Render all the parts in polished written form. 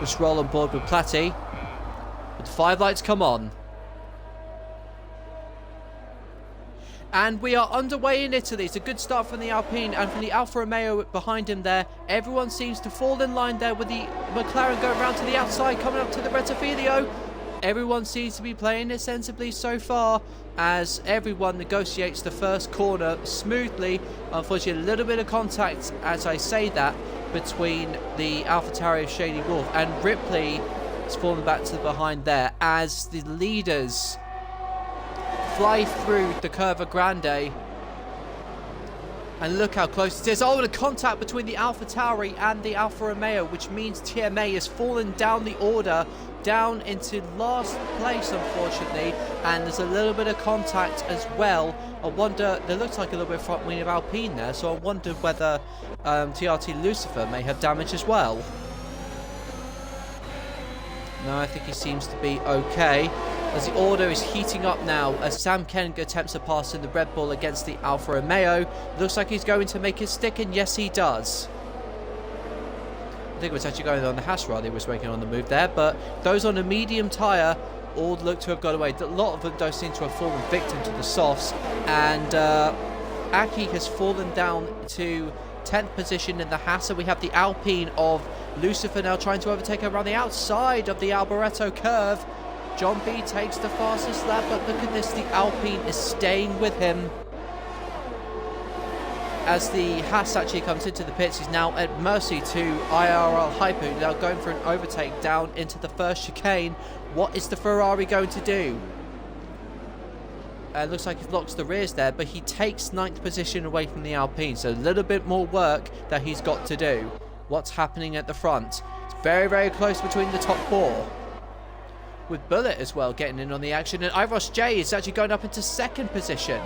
Let's roll on board with Platty. But the 5 lights come on. And we are underway in Italy. It's a good start from the Alpine and from the Alfa Romeo behind him there. Everyone seems to fall in line there with the McLaren going round to the outside, coming up to the Rettifilio. Everyone seems to be playing it sensibly so far as everyone negotiates the first corner smoothly. Unfortunately, a little bit of contact, as I say that, between the AlphaTauri of Shady Wolf and Ripley is falling back to the behind there as the leaders fly through the Curva Grande. And look how close it is. Oh, and a contact between the AlphaTauri and the Alfa Romeo, which means TMA has fallen down the order, down into last place, unfortunately. And there's a little bit of contact as well. I wonder, there looks like a little bit of front wing of Alpine there, so I wondered whether TRT Lucifer may have damage as well. No, I think he seems to be okay. As the order is heating up now, as Sam Ken attempts to pass in the Red Bull against the Alfa Romeo. Looks like he's going to make it stick, and yes, he does. I think it was actually going on the Haas rod he was making on the move there, but those on a medium tyre all look to have got away. A lot of them don't seem to have fallen victim to the softs, and Aki has fallen down to 10th position in the Haas, and we have the Alpine of Lucifer now trying to overtake around the outside of the Alboreto curve. John B takes the fastest lap, but look at this, the Alpine is staying with him. As the Haas actually comes into the pits, he's now at mercy to IIRL Hyper, now going for an overtake down into the first chicane. What is the Ferrari going to do? Looks like he blocks the rears there, but he takes 9th position away from the Alpine, so a little bit more work that he's got to do. What's happening at the front? It's very, very close between the top 4. With Bullet as well getting in on the action, and Iros J is actually going up into 2nd position.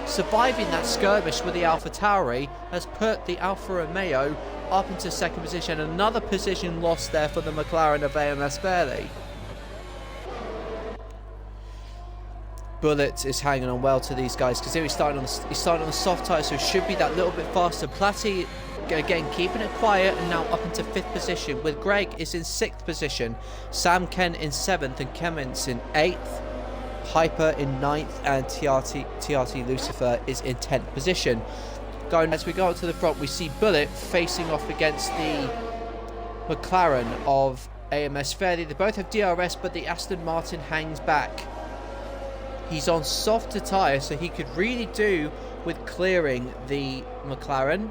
Surviving that skirmish with the AlphaTauri has put the Alfa Romeo up into 2nd position. Another position lost there for the McLaren of AMS Fairley. Bullet is hanging on well to these guys because here he's starting on the soft tyre, so it should be that little bit faster. Platty again keeping it quiet and now up into 5th position, with Greg is in 6th position, Sam Ken in 7th and Clements in 8th, Hyper in 9th, and TRT Lucifer is in 10th position. Going as we go up to the front, we see Bullet facing off against the McLaren of AMS Fairley. They both have DRS, but the Aston Martin hangs back. He's on softer tyre, so he could really do with clearing the McLaren,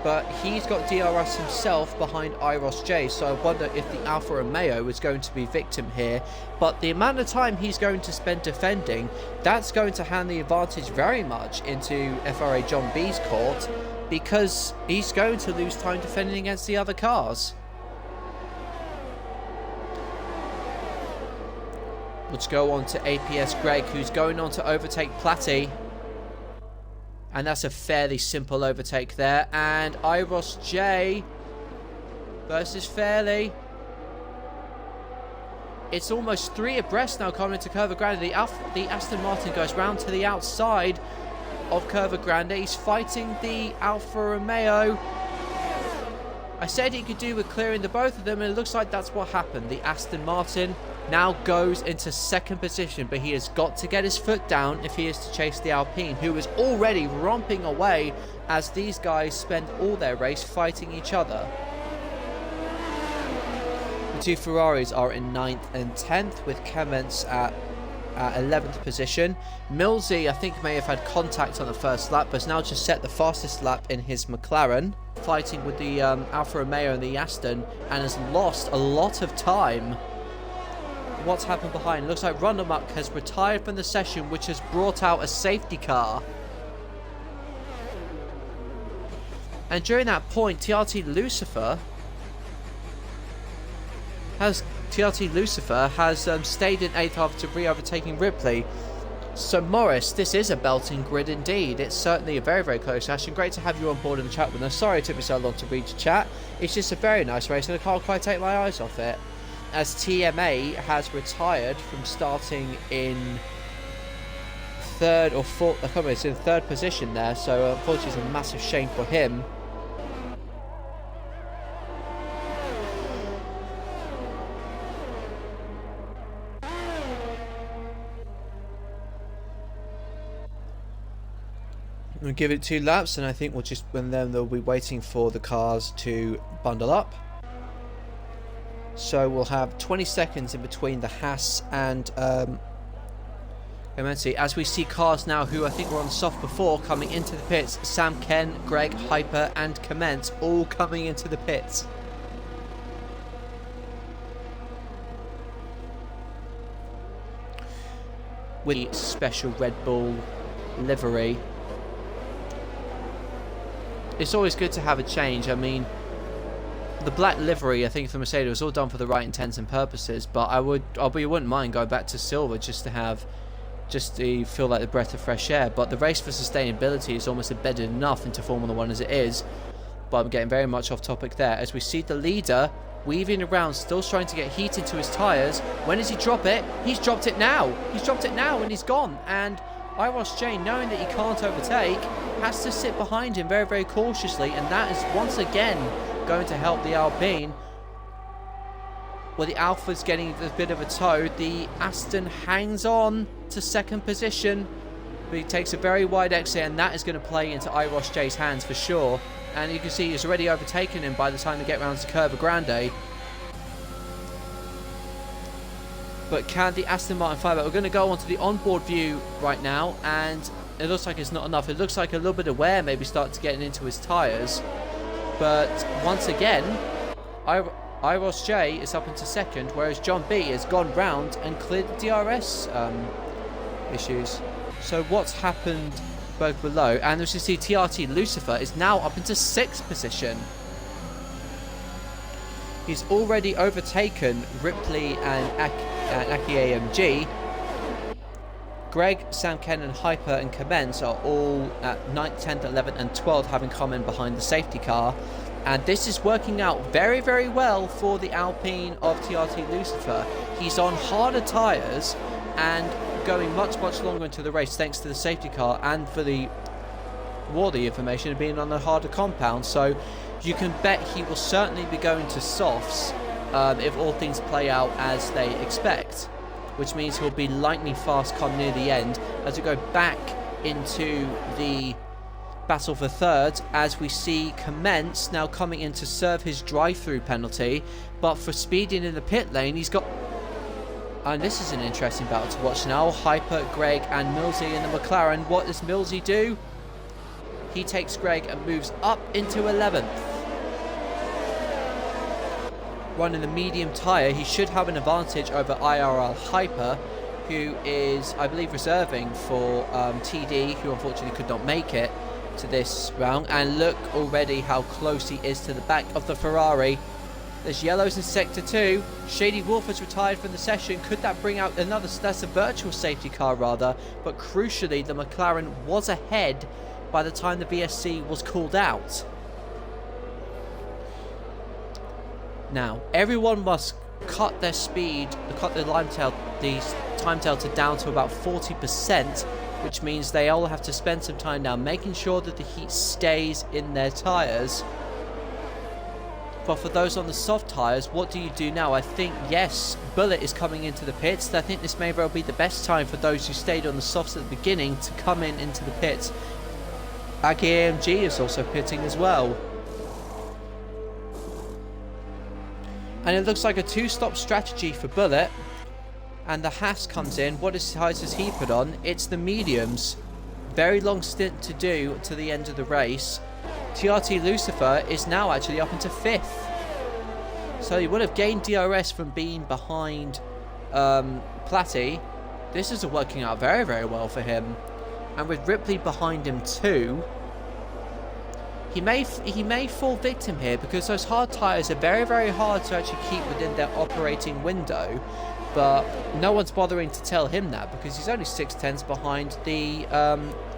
but he's got DRS himself behind Iros J, so I wonder if the Alfa Romeo is going to be victim here. But the amount of time he's going to spend defending, that's going to hand the advantage very much into FRA John B's court, because he's going to lose time defending against the other cars. Let's go on to APS Greg, who's going on to overtake Platty. And that's a fairly simple overtake there. And Iros J versus Fairley. It's almost 3 abreast now coming into Curva Grande. The Aston Martin goes round to the outside of Curva Grande. He's fighting the Alfa Romeo. I said he could do with clearing the both of them, and it looks like that's what happened. The Aston Martin now goes into 2nd position, but he has got to get his foot down if he is to chase the Alpine, who is already romping away as these guys spend all their race fighting each other. The 2 Ferraris are in 9th and 10th, with Clements at 11th position. Millsy, I think, may have had contact on the first lap, but has now just set the fastest lap in his McLaren, fighting with the Alfa Romeo and the Aston, and has lost a lot of time. What's happened behind? Looks like Rundermuck has retired from the session, which has brought out a safety car. And during that point, TRT Lucifer has stayed in 8th after re-overtaking Ripley. So Morris, this is a belting grid indeed. It's certainly a very, very close session. Great to have you on board in the chat with us. Sorry it took me so long to read your chat. It's just a very nice race and I can't quite take my eyes off it. As TMA has retired from starting in 3rd or 4th, I can't remember, it's in 3rd position there, so unfortunately it's a massive shame for him. We'll give it 2 laps, and I think we'll just, when then they'll be waiting for the cars to bundle up. So we'll have 20 seconds in between the Haas and Clemente, as we see cars now who I think were on soft before coming into the pits. Sam Ken, Greg, Hyper and Clement all coming into the pits. With the special Red Bull livery. It's always good to have a change. I mean, the black livery, I think, for Mercedes was all done for the right intents and purposes, but I wouldn't mind going back to silver just to feel like the breath of fresh air. But the race for sustainability is almost embedded enough into Formula 1 as it is. But I'm getting very much off topic there. As we see the leader weaving around, still trying to get heat into his tyres. When does he drop it? He's dropped it now. He's dropped it now and he's gone. And IIRacingLeague, knowing that he can't overtake, has to sit behind him very, very cautiously. And that is once again going to help the Alpine. Well, the Alpha's getting a bit of a tow. The Aston hangs on to second position, but he takes a very wide exit, and that is going to play into IIRacingLeague's hands for sure. And you can see he's already overtaken him by the time they get round to Curva Grande. But can the Aston Martin fight back? We're going to go onto the onboard view right now, and it looks like it's not enough. It looks like a little bit of wear maybe starts getting into his tyres. But once again, IIRacingLeague is up into second, whereas John B has gone round and cleared the DRS issues. So what's happened both below? And as you see, TRT Lucifer is now up into 6th position. He's already overtaken Ripley and Aki AMG. Greg, Sam Ken and Hyper and Clement are all at 9th, 10th, 11th and 12th, having come in behind the safety car. And this is working out very, very well for the Alpine of TRT Lucifer. He's on harder tyres and going much, much longer into the race thanks to the safety car and for the warranty information of being on a harder compound. So you can bet he will certainly be going to softs if all things play out as they expect, which means he'll be lightning fast come near the end as we go back into the battle for third, as we see Commence now coming in to serve his drive-through penalty, but for speeding in the pit lane he's got, and this is an interesting battle to watch now, Hyper, Greg and Millsy in the McLaren. What does Millsy do? He takes Greg and moves up into 11th. Running the medium tyre, he should have an advantage over IRL Hyper, who is, I believe, reserving for TD, who unfortunately could not make it to this round. And look already how close he is to the back of the Ferrari. There's yellows in sector 2. Shady Wolf has retired from the session. Could that bring out another, that's a virtual safety car rather, but crucially the McLaren was ahead by the time the VSC was called out. Now everyone must cut their speed, cut the time delta down to about 40%, which means they all have to spend some time now making sure that the heat stays in their tyres. But for those on the soft tyres, what do you do now? I think, yes, Bullet is coming into the pits. I think this may well be the best time for those who stayed on the softs at the beginning to come into the pits. Aki AMG is also pitting as well. And it looks like a 2-stop strategy for Bullet. And the Haas comes in. What tyres does he put on? It's the mediums. Very long stint to do to the end of the race. TRT Lucifer is now actually up into 5th. So he would have gained DRS from being behind Platty. This is working out very, very well for him. And with Ripley behind him too, he may fall victim here, because those hard tyres are very, very hard to actually keep within their operating window. But no one's bothering to tell him that, because he's only 6/10 behind the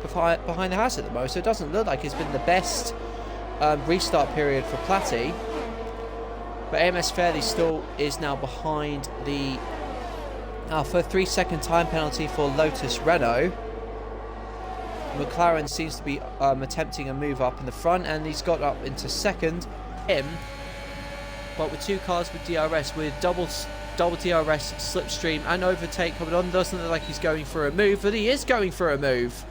behind the house at the moment. So it doesn't look like it's been the best restart period for Platty. But AMS Fairley still is now behind the for a 3-second time penalty for Lotus Renault. McLaren seems to be attempting a move up in the front, and he's got up into second. But with 2 cars with DRS, with double DRS, slipstream and overtake coming on, doesn't look like he's going for a move, but he is going for a move.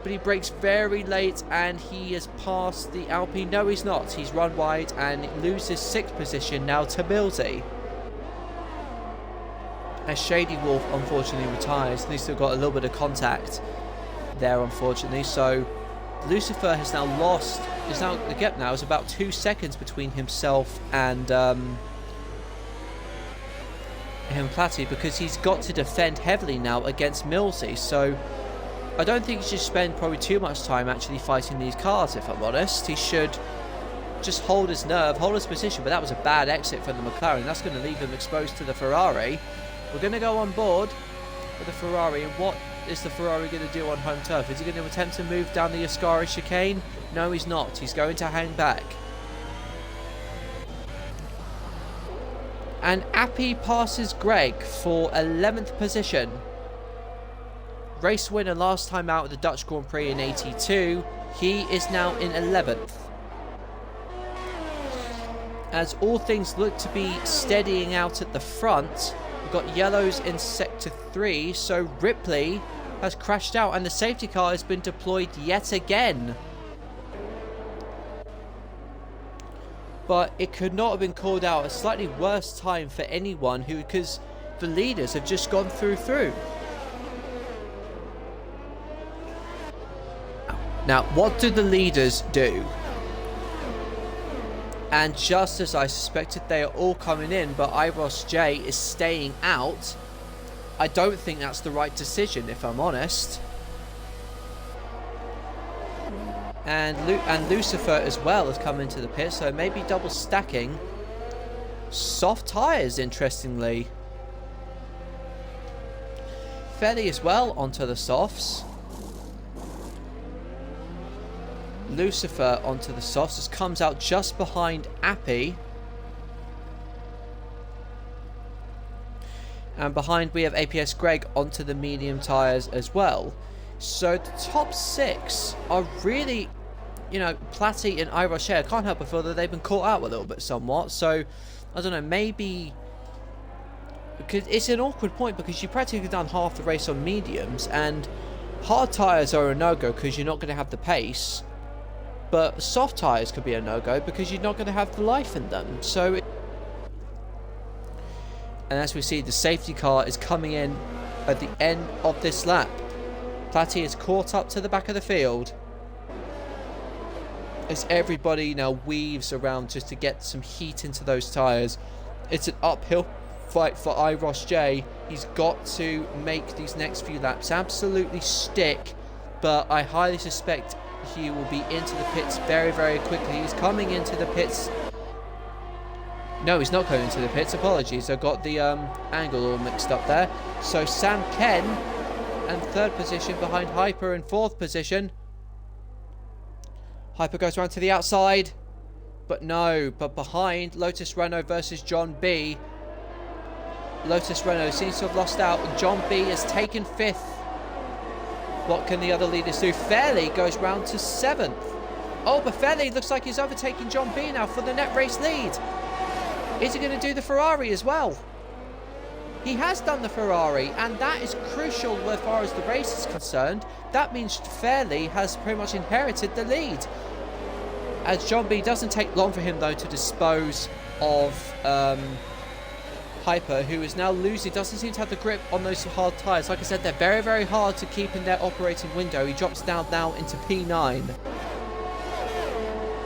but he brakes very late, and he has passed the Alpine. No, he's not. He's run wide and loses 6th position now to Millsy. As Shady Wolf unfortunately retires, and he's still got a little bit of contact there, unfortunately. So Lucifer has now lost. The gap now is about 2 seconds between himself and him and Platty, because he's got to defend heavily now against Millsy. So I don't think he should spend probably too much time actually fighting these cars, if I'm honest. He should just hold his nerve, hold his position. But that was a bad exit from the McLaren. That's going to leave him exposed to the Ferrari. We're going to go on board with the Ferrari, and what is the Ferrari going to do on home turf? Is he going to attempt to move down the Ascari chicane? No, he's not. He's going to hang back. And Appy passes Greg for 11th position. Race winner last time out at the Dutch Grand Prix in 82. He is now in 11th. As all things look to be steadying out at the front, we've got yellows in sector 3, so Ripley has crashed out and the safety car has been deployed yet again. But it could not have been called out a slightly worse time for anyone, because the leaders have just gone through. Now, what do the leaders do? And just as I suspected, they are all coming in, but IIRacingLeague is staying out. I don't think that's the right decision, if I'm honest. And Lucifer as well has come into the pit, so maybe double stacking. Soft tyres, interestingly. Fairly as well onto the softs. Lucifer onto the softs. This comes out just behind Appy. And behind we have APS Greg onto the medium tyres as well. So the top 6 are really, you know, Platty and IIRacingLeague. I can't help but feel that they've been caught out a little bit somewhat. So, I don't know, maybe... because it's an awkward point, because you practically done half the race on mediums, and hard tyres are a no-go because you're not going to have the pace. But soft tyres could be a no-go because you're not going to have the life in them. So, and as we see, the safety car is coming in at the end of this lap. Platty is caught up to the back of the field as everybody now weaves around just to get some heat into those tyres. It's an uphill fight for IIRacingLeague. He's got to make these next few laps absolutely stick, but I highly suspect he will be into the pits very, very quickly. He's coming into the pits. No, he's not going into the pits. Apologies, I got the angle all mixed up there. So Sam Ken in 3rd position behind Hyper in 4th position. Hyper goes around to the outside, but no. But behind, Lotus Renault versus John B. Lotus Renault seems to have lost out, and John B has taken 5th. What can the other leaders do? Fairley goes round to 7th. Oh, but Fairley looks like he's overtaking John B now for the net race lead. Is he going to do the Ferrari as well? He has done the Ferrari, and that is crucial as far as the race is concerned. That means Fairley has pretty much inherited the lead. As John B doesn't take long for him, though, to dispose of Hyper, who is now losing, doesn't seem to have the grip on those hard tyres. Like I said, they're very, very hard to keep in their operating window. He drops down now into P9.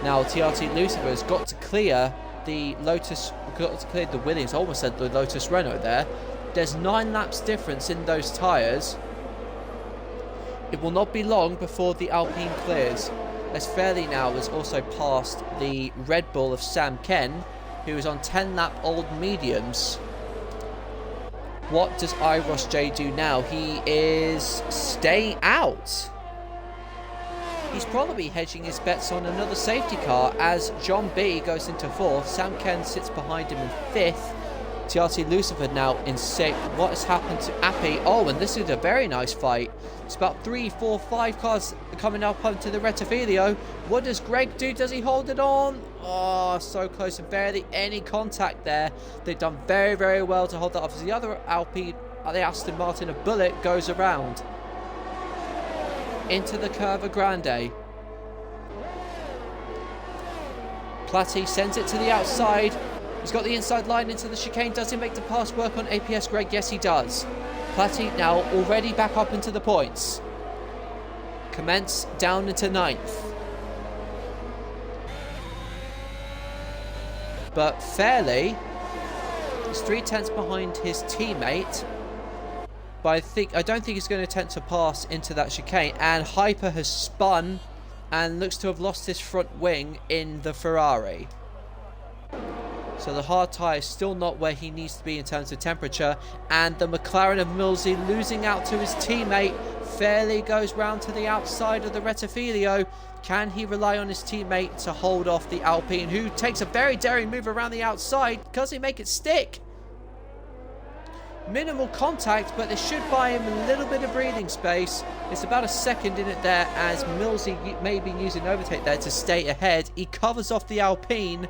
Now TRT Lucifer has got to clear the Lotus, got to clear the Williams. I almost said the Lotus Renault there. There's 9 laps difference in those tyres. It will not be long before the Alpine clears, as Fairley now has also passed the Red Bull of Sam Ken, who is on 10 lap old mediums. What does IIRacingLeague do now? He is staying out. He's probably hedging his bets on another safety car as John B goes into 4th. Sam Ken sits behind him in 5th. TRT Lucifer now in 6th. What has happened to Appy? Oh, and this is a very nice fight. It's about 3, 4, 5 cars coming up onto the Rettifilio. What does Greg do? Does he hold it on? Oh, so close, and barely any contact there. They've done very, very well to hold that off. As the other Alpine, the Aston Martin of Bullet, goes around. into the Curva Grande. Platty sends it to the outside. He's got the inside line into the chicane. Does he make the pass work on APS Greg? Yes, he does. Platty now already back up into the points. Commence down into 9th. But Fairley is 0.3 behind his teammate. But I don't think he's going to attempt to pass into that chicane. And Hyper has spun and looks to have lost his front wing in the Ferrari. So the hard tyre is still not where he needs to be in terms of temperature. And the McLaren of Millsy losing out to his teammate. Fairley goes round to the outside of the Rettifilio. Can he rely on his teammate to hold off the Alpine, who takes a very daring move around the outside? Does he make it stick? Minimal contact, but this should buy him a little bit of breathing space. It's about a second in it there, as Millsy may be using overtake there to stay ahead. He covers off the Alpine,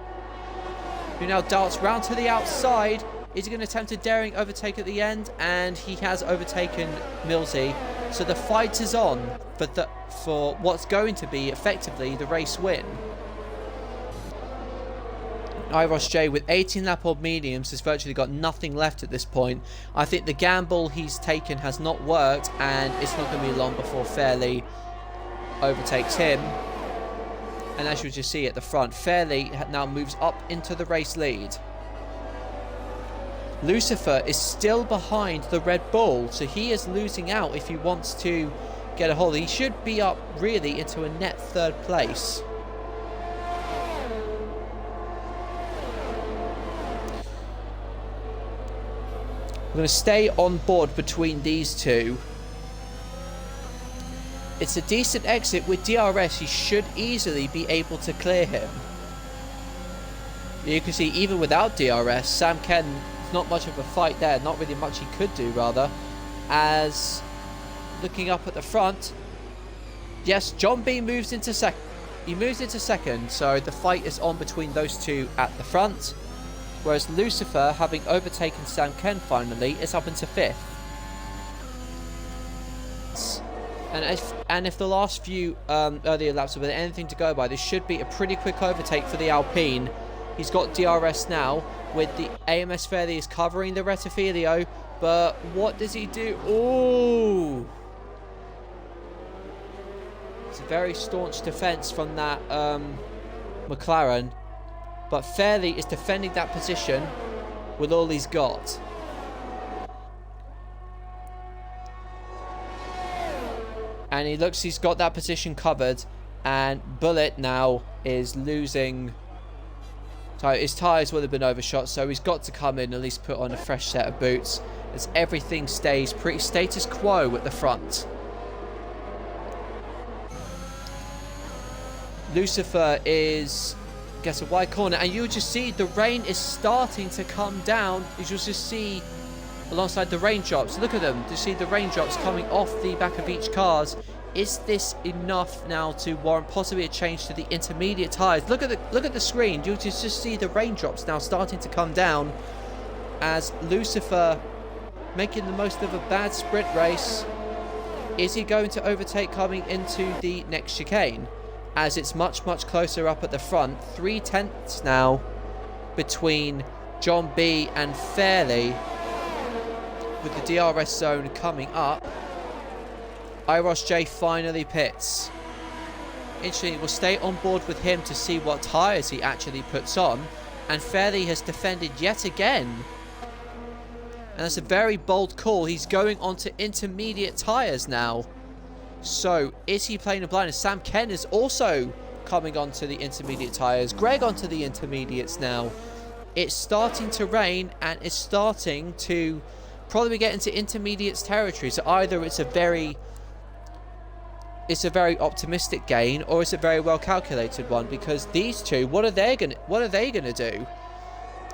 who now darts round to the outside. Is he going to attempt a daring overtake at the end? And he has overtaken Millsy. So the fight is on for what's going to be effectively the race win. IIRJ with 18 lap old mediums has virtually got nothing left at this point. I think the gamble he's taken has not worked, and it's not going to be long before Fairley overtakes him. And as you just see at the front, Fairley now moves up into the race lead. Lucifer is still behind the Red Bull, so he is losing out if he wants to get a hold. He should be up really into a net 3rd place. We're going to stay on board between these two. It's a decent exit with DRS. He should easily be able to clear him. You can see even without DRS, Sam Ken, not much of a fight there. Not really much he could do, rather. As looking up at the front, yes, John B moves into second. He moves into second, so the fight is on between those two at the front. Whereas Lucifer, having overtaken Sam Ken finally, is up into 5th. And if the last few earlier laps have been anything to go by, this should be a pretty quick overtake for the Alpine. He's got DRS now, with the AMS Fairley is covering the Rettifilio, but what does he do? Ooh! It's a very staunch defense from that McLaren, but Fairley is defending that position with all he's got. And he looks, he's got that position covered, and Bullet now is losing. So his tyres would have been overshot, so he's got to come in and at least put on a fresh set of boots, as everything stays pretty status quo at the front. Lucifer gets a wide corner, and you'll just see the rain is starting to come down. You'll just see alongside the raindrops. Look at them. You see the raindrops coming off the back of each cars. Is this enough now to warrant possibly a change to the intermediate tyres? Look at the screen. You'll just see the raindrops now starting to come down, as Lucifer making the most of a bad sprint race. Is he going to overtake coming into the next chicane? As it's much closer up at the front. 0.3 now between John B and Fairley, with the DRS zone coming up. IIRJ finally pits. Interesting, we'll stay on board with him to see what tyres he actually puts on. And Fairley has defended yet again. And that's a very bold call. He's going on to intermediate tyres now. So, is he playing a blind? Sam Ken is also coming onto the intermediate tyres. Greg onto the intermediates now. It's starting to rain, and it's starting to probably get into intermediates territory. So either it's a very optimistic gain, or it's a very well calculated one, because these two, what are they gonna do?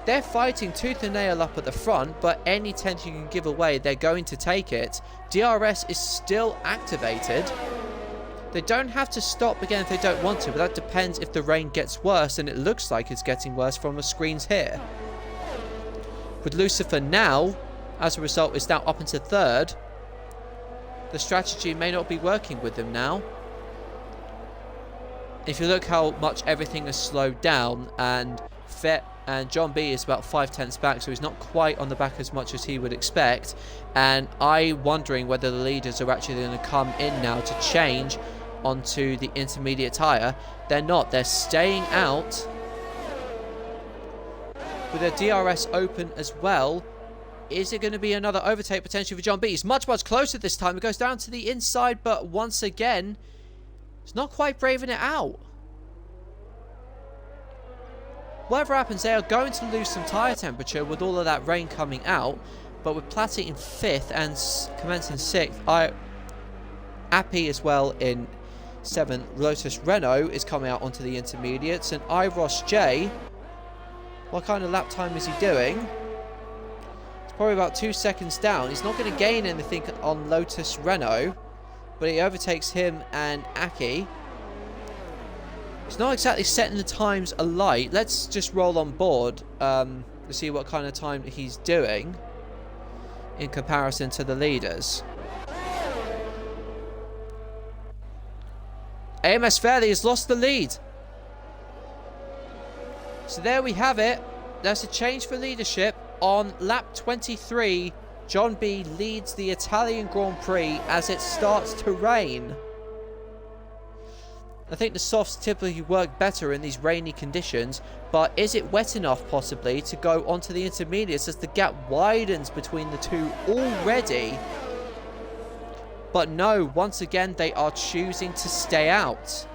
They're fighting tooth and nail up at the front, but any tension you can give away, they're going to take it. DRS is still activated. They don't have to stop again if they don't want to, but that depends if the rain gets worse, and it looks like it's getting worse from the screens here. With Lucifer now, as a result, is now up into 3rd. the strategy may not be working with him now. If you look how much everything has slowed down, and John B is about 5/10 back, so he's not quite on the back as much as he would expect. And I'm wondering whether the leaders are actually going to come in now to change onto the intermediate tyre. They're not. They're staying out with their DRS open as well. Is it going to be another overtake potentially for John B? He's much, much closer this time. It goes down to the inside, but once again, it's not quite braving it out. Whatever happens, they are going to lose some tyre temperature with all of that rain coming out. But with Platty in 5th and commencing 6th, Appy as well in 7th. Lotus Renault is coming out onto the intermediates. And IIRacingLeague, what kind of lap time is he doing? It's probably about 2 seconds down. He's not going to gain anything on Lotus Renault, but he overtakes him and Aki. He's not exactly setting the times alight. Let's just roll on board to see what kind of time he's doing in comparison to the leaders. AMS Fairley has lost the lead. So there we have it. There's a change for leadership. On lap 23, John B leads the Italian Grand Prix as it starts to rain. I think the softs typically work better in these rainy conditions, but is it wet enough possibly to go onto the intermediates as the gap widens between the two already? But no, once again they are choosing to stay out.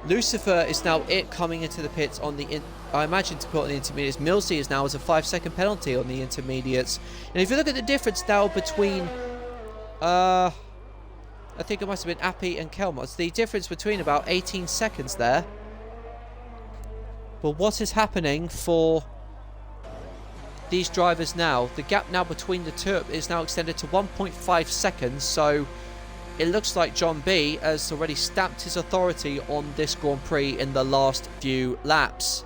Lucifer is now coming into the pits on the I imagine to put on the intermediates. Millsy is now as a 5-second penalty on the intermediates. And if you look at the difference now between I think it must have been Appy and Kelmos. The difference between about 18 seconds there. But what is happening for these drivers now? The gap now between the two is now extended to 1.5 seconds. So it looks like John B has already stamped his authority on this Grand Prix in the last few laps.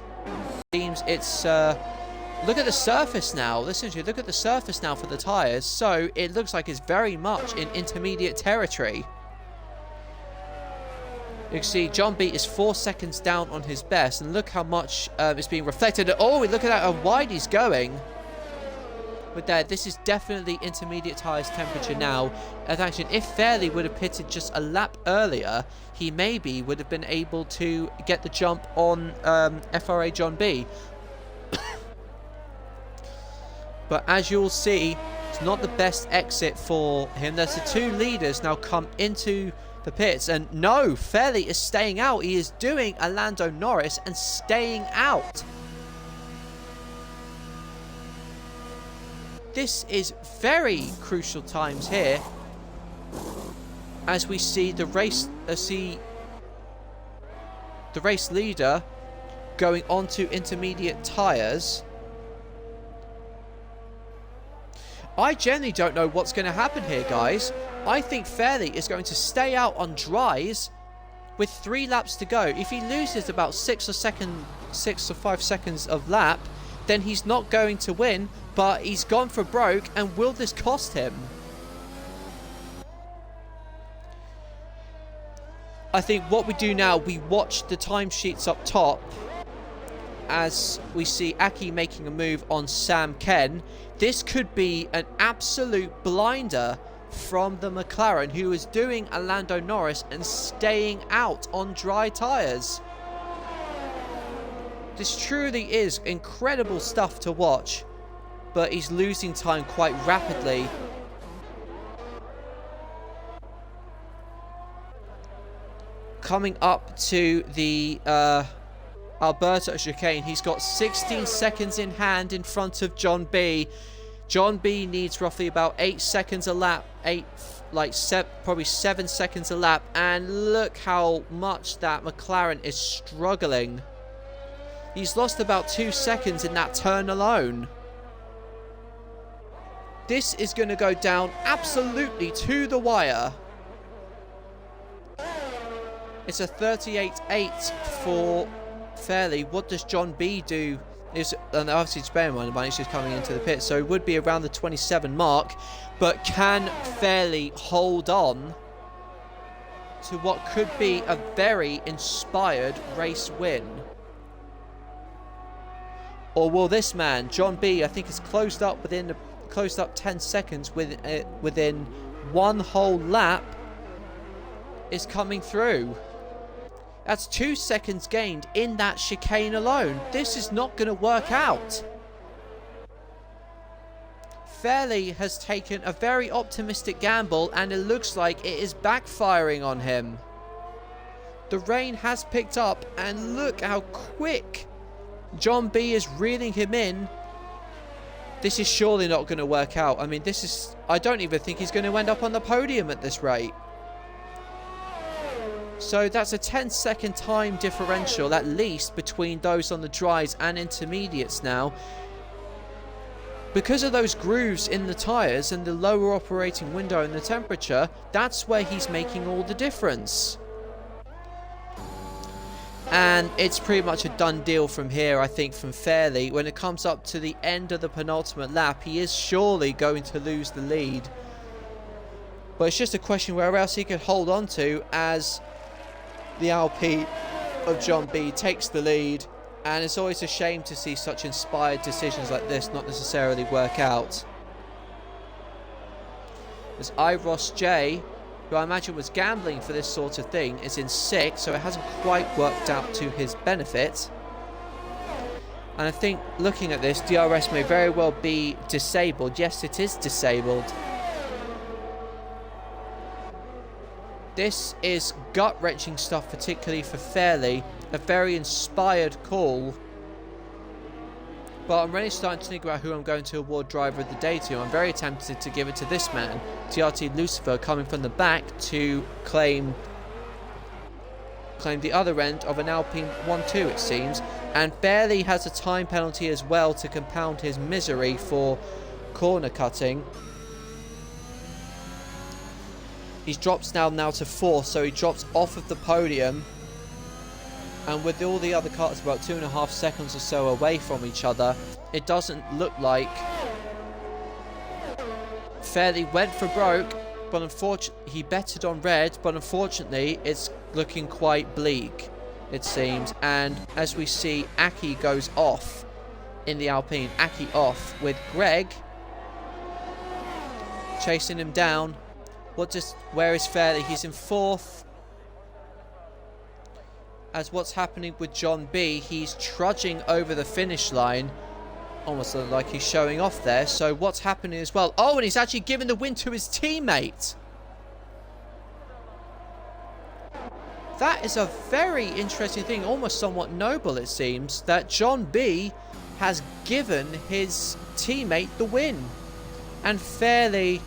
Seems it's... look at the surface now. Listen to you. Look at the surface now for the tyres. So it looks like it's very much in intermediate territory. You can see John B is 4 seconds down on his best. And look how much is being reflected. Oh, look at that, how wide he's going. But there, this is definitely intermediate tyres temperature now. And actually, if Fairley would have pitted just a lap earlier, he maybe would have been able to get the jump on FRA John B. But as you'll see, it's not the best exit for him. There's the two leaders now come into the pits. And no, Fairley is staying out. He is doing a Lando Norris and staying out. This is very crucial times here. As we see the race, the race leader going on to intermediate tyres. I generally don't know what's going to happen here, guys. I think Fairley is going to stay out on dries with 3 laps to go. If he loses about 6 or 5 seconds of lap, then he's not going to win, but he's gone for broke, and will this cost him? I think what we do now, we watch the timesheets up top as we see Aki making a move on Sam Ken. This could be an absolute blinder from the McLaren, who is doing a Lando Norris and staying out on dry tyres. This truly is incredible stuff to watch, but he's losing time quite rapidly. Coming up to the Alberta chicane, he's got 16 seconds in hand in front of John B. John B needs roughly about 8 seconds a lap, probably 7 seconds a lap, and look how much that McLaren is struggling. He's lost about 2 seconds in that turn alone. This is going to go down absolutely to the wire. It's a 38.8 for Fairley. What does John B do And obviously, just bear in mind, he's just coming into the pit, so it would be around the 27 mark. But can Fairley hold on to what could be a very inspired race win? Or will this man, John B, I think is closed up 10 seconds within one whole lap, is coming through. That's 2 seconds gained in that chicane alone. This is not going to work out. Fairley has taken a very optimistic gamble, and it looks like it is backfiring on him. The rain has picked up, and look how quick John B is reeling him in. This is surely not going to work out. I mean, I don't even think he's going to end up on the podium at this rate. So that's a 10-second time differential, at least, between those on the dries and intermediates now. Because of those grooves in the tyres and the lower operating window and the temperature, that's where he's making all the difference. And it's pretty much a done deal from here, I think, from Fairley. When it comes up to the end of the penultimate lap, he is surely going to lose the lead. But it's just a question where else he could hold on to as the Alpine of John B takes the lead. And it's always a shame to see such inspired decisions like this not necessarily work out. As IIRacingLeague, who I imagine was gambling for this sort of thing, is in 6th, so it hasn't quite worked out to his benefit. And I think, looking at this, DRS may very well be disabled. Yes, it is disabled. This is gut-wrenching stuff, particularly for Fairley. A very inspired call. But I'm really starting to think about who I'm going to award Driver of the Day to. I'm very tempted to give it to this man, TRT Lucifer, coming from the back to claim the other end of an Alpine 1-2, it seems. And Fairley has a time penalty as well to compound his misery for corner cutting. He drops now to 4th, so he drops off of the podium. And with all the other cars about 2.5 seconds or so away from each other, it doesn't look like Fairley went for broke, but unfortunately he betted on red, but unfortunately it's looking quite bleak, it seems. And as we see, Aki goes off in the Alpine. Aki off with Greg chasing him down. Where is Fairley? He's in 4th. As what's happening with John B, he's trudging over the finish line. Almost like he's showing off there. So what's happening as well? Oh, and he's actually given the win to his teammate. That is a very interesting thing, almost somewhat noble it seems, that John B has given his teammate the win. And Fairley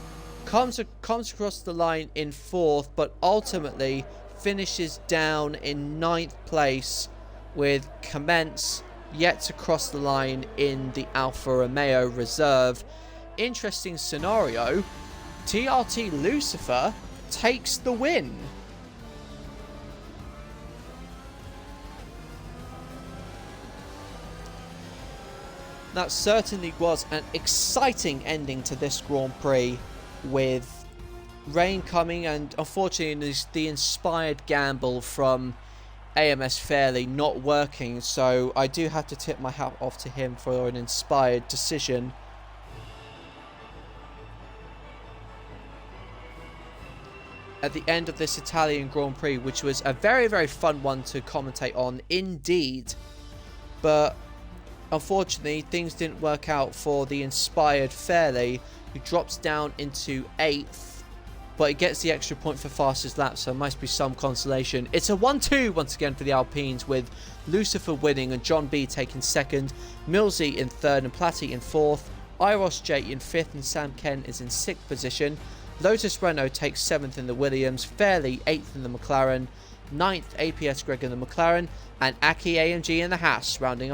comes across the line in 4th, but ultimately finishes down in 9th place, with Commence yet to cross the line in the Alfa Romeo reserve. Interesting scenario. TRT Lucifer takes the win. That certainly was an exciting ending to this Grand Prix, with rain coming and unfortunately the inspired gamble from AMS Fairley not working. So I do have to tip my hat off to him for an inspired decision. At the end of this Italian Grand Prix, which was a very, very fun one to commentate on indeed. But unfortunately, things didn't work out for the inspired Fairley, who drops down into 8th. But he gets the extra point for fastest lap, so there must be some consolation. It's a 1-2 once again for the Alpines, with Lucifer winning and John B taking 2nd, Millsy in 3rd and Platty in 4th, IIRacingLeague in 5th and Sam Ken is in 6th position. Lotus Renault takes 7th in the Williams, Fairley 8th in the McLaren, 9th APS Greg in the McLaren, and Aki AMG in the Haas rounding